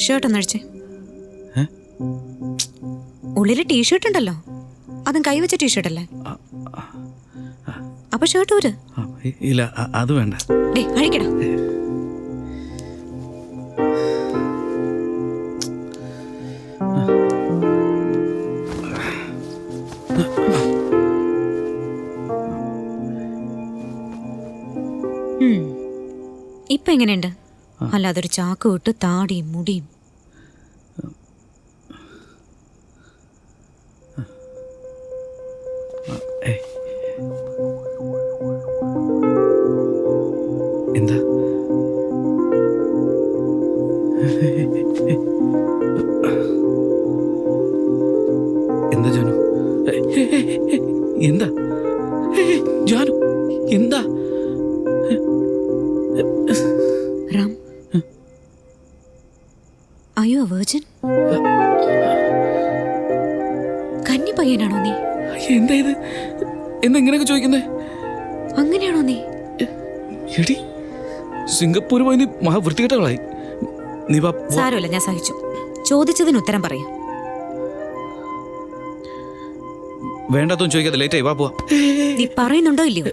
Shirt ഒന്ന് അഴിച്ചേ. ഉള്ളില് T shirt ഉണ്ടല്ലോ, അതും കൈവച്ച ടീഷർട്ട് അല്ലേ? അപ്പൊ ഷർട്ട് ഊര്. ഇല്ല, അത് വേണ്ട. അഴിക്കടാ. ഇപ്പൊ എങ്ങനെയുണ്ട്? അല്ലാതൊരു ചാക്ക് വിട്ട് താടിയും മുടിയും. എന്താ എന്താ ജാനു? എന്താ ജാനു? എന്താ Ram, are you a virgin? കന്നി പയ്യനാണോ നീ? എന്താ ഇത്? എന്താ ഇങ്ങനെയൊക്കെ ചോദിക്കുന്നേ? അങ്ങനെയാണോ നീ? എടി, സിംഗപ്പൂർ പോയി നീ മഹാവൃത്തികെട്ടകളായി. നീ സാരമില്ല, ഞാൻ സഹിച്ചു. ചോദിച്ചതിന് ഉത്തരം പറയാം. വേണ്ടാത്തൊന്നും ചോദിക്കാതെ ലേറ്റായി, വാ പോവാ. നീ പറയുന്നുണ്ടോ ഇല്ലയോ?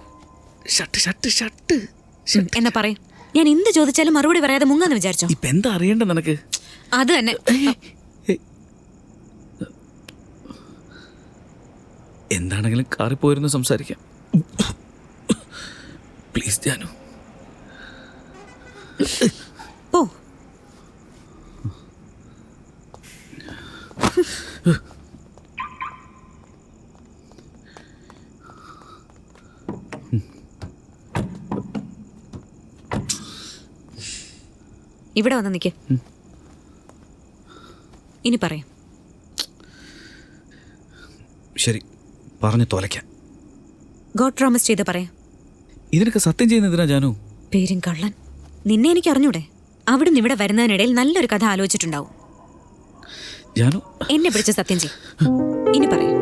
ഷട്ട് എന്നാ പറയും. ഞാൻ എന്ത് ചോദിച്ചാലും മറുപടി പറയാതെ മുങ്ങാന്ന് വിചാരിച്ചോ? ഇപ്പൊ എന്താ അറിയണ്ട നിനക്ക്? അത് തന്നെ. എന്താണെങ്കിലും കാറി പോയിരുന്നു സംസാരിക്കാം. പ്ലീസ് ജാനു. പോ. ഇവിടെ വന്ന് നിൽക്ക്. ഇനി പറയാം. ശരി, പറഞ്ഞു തോലയ്ക്കാം. ഗോഡ് പ്രോമിസ് ചെയ്ത് പറയാം. ഇതിനൊക്കെ സത്യം ചെയ്യുന്നതിനാ ജാനു? പേരും കള്ളൻ. നിന്നെ എനിക്ക് അറിഞ്ഞൂടെ? അവിടുന്ന് ഇവിടെ വരുന്നതിനിടയിൽ നല്ലൊരു കഥ ആലോചിച്ചിട്ടുണ്ടാവും. ജാനു, എന്നെ പിടിച്ച് സത്യം ചെയ്യും. ഇനി പറയാം.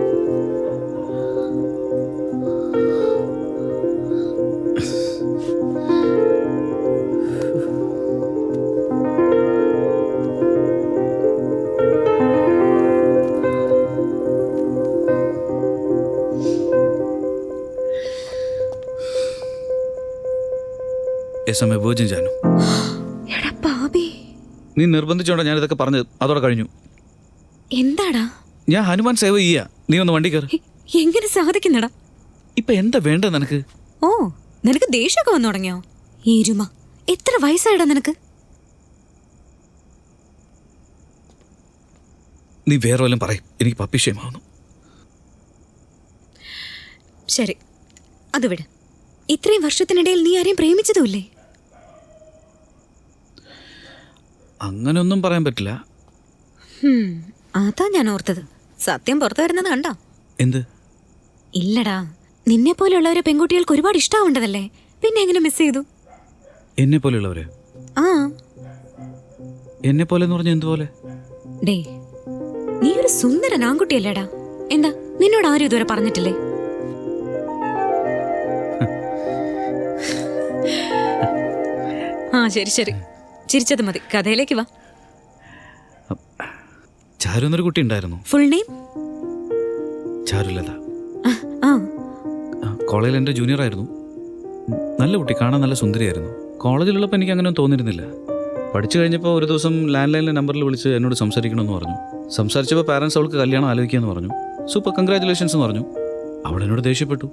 ജാനു, നീ നിർബന്ധിച്ചോണ്ടാ ഞാൻ ഇതൊക്കെ പറഞ്ഞത്. അതോടെ കഴിഞ്ഞു. എന്താടാ? ഞാൻ ഹനുമാൻ സേവ ചെയ്യാ. നീ ഒന്ന് വണ്ടി കയറി. എങ്ങനെ സാധിക്കുന്നടാ? ഇപ്പൊ എന്താ വേണ്ടത് നിനക്ക്? ഓ, നിനക്ക് ദേഷ്യമൊക്കെ വന്നു തുടങ്ങിയോ? ഇരുമ, എത്ര വയസ്സായിടാ നിനക്ക്? നീ വേറെ വല്ലതും പറയും, എനിക്ക് പപ്പിഷയമാവുന്നു. ശരി, അത് വിട്. ഇത്രയും വർഷത്തിനിടയിൽ നീ ആരെയും പ്രേമിച്ചതുമില്ലേ? അങ്ങനൊന്നും പറയാൻ പറ്റില്ല. അതാ ഞാൻ ഓർത്തത്. സത്യം പുറത്തു വരുന്നത് കണ്ടോ? എന്ത്? ഇല്ലടാ, നിന്നെ പോലെയുള്ളവരെ പെൺകുട്ടികൾക്ക് ഒരുപാട് ഇഷ്ടാവേണ്ടതല്ലേ, പിന്നെ എങ്ങനെ മിസ് ചെയ്തു? എന്നെ പോലെയുള്ളവരെ? ആ, എന്നെ പോലെ എന്ന് പറഞ്ഞ എന്തുപോലെ? ഡേ, നീ ഒരു സുന്ദരൻ ആൺകുട്ടിയല്ലേടാ. എന്താ, നിന്നോട് ആരും ഇതുവരെ പറഞ്ഞിട്ടില്ലേ? ആ ശരി ശരി, ചിരിച്ചത് മതി. കഥയിലേക്ക് വാ. ചാരു എന്നൊരു കുട്ടി ഉണ്ടായിരുന്നു. Full name? ചാരുലത. കോളേജിൽ എൻ്റെ ജൂനിയർ ആയിരുന്നു. നല്ല കുട്ടി, കാണാൻ നല്ല സുന്ദരിയായിരുന്നു. കോളേജിലുള്ളപ്പോൾ എനിക്ക് അങ്ങനെ തോന്നിയിരുന്നില്ല. പഠിച്ചു കഴിഞ്ഞപ്പോൾ ഒരു ദിവസം ലാൻഡ് ലൈനിലെ നമ്പറിൽ വിളിച്ച് എന്നോട് സംസാരിക്കണമെന്ന് പറഞ്ഞു. സംസാരിച്ചപ്പോൾ പാരൻസ് അവൾക്ക് കല്യാണം ആലോചിക്കാമെന്ന് പറഞ്ഞു. സൂപ്പർ കൺഗ്രാറ്റുലേഷൻസ് എന്ന് പറഞ്ഞു. അവൾ എന്നോട് ദേഷ്യപ്പെട്ടു.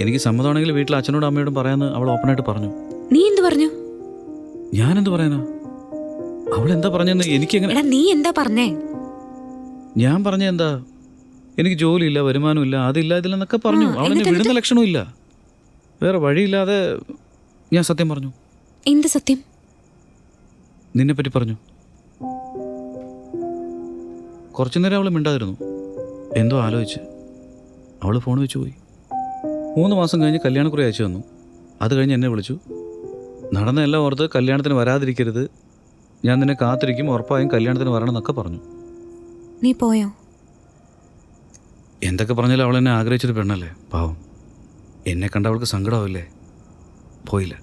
എനിക്ക് സമ്മതമാണെങ്കിൽ വീട്ടിൽ അച്ഛനോടും അമ്മയോടും പറയാമെന്ന് അവൾ ഓപ്പണായിട്ട് പറഞ്ഞു. നീ എന്ത് പറഞ്ഞു? ഞാനെന്ത് പറയാനാ? അവൾ എന്താ പറഞ്ഞെന്ന് എനിക്കെങ്ങനെ? നീ എന്താ പറഞ്ഞേ? ഞാൻ പറഞ്ഞ എന്താ, എനിക്ക് ജോലിയില്ല, വരുമാനമില്ല, അതില്ല, ഇതില്ലെന്നൊക്കെ പറഞ്ഞു. അവളെന്നെ വിടുന്ന ലക്ഷണവും ഇല്ല. വേറെ വഴിയില്ലാതെ ഞാൻ സത്യം പറഞ്ഞു. എന്ത് സത്യം? നിന്നെപ്പറ്റി പറഞ്ഞു. കുറച്ചു നേരം അവൾ മിണ്ടാതിരുന്നു. എന്തോ ആലോചിച്ച് അവൾ ഫോൺ വെച്ച് പോയി. 3 മാസം കഴിഞ്ഞ് കല്യാണക്കുറി അയച്ചു തന്നു. അത് കഴിഞ്ഞ് എന്നെ വിളിച്ചു. നടന്ന എല്ലാം ഓർത്ത് കല്യാണത്തിന് വരാതിരിക്കരുത്, ഞാൻ നിന്നെ കാത്തിരിക്കും, ഉറപ്പായും കല്യാണത്തിന് വരണം എന്നൊക്കെ പറഞ്ഞു. നീ പോയോ? എന്തൊക്കെ പറഞ്ഞാലും അവൾ എന്നെ ആഗ്രഹിച്ചൊരു പെണ്ണല്ലേ, പാവം. എന്നെ കണ്ട അവൾക്ക് സങ്കടമാവില്ലേ? പോയില്ല.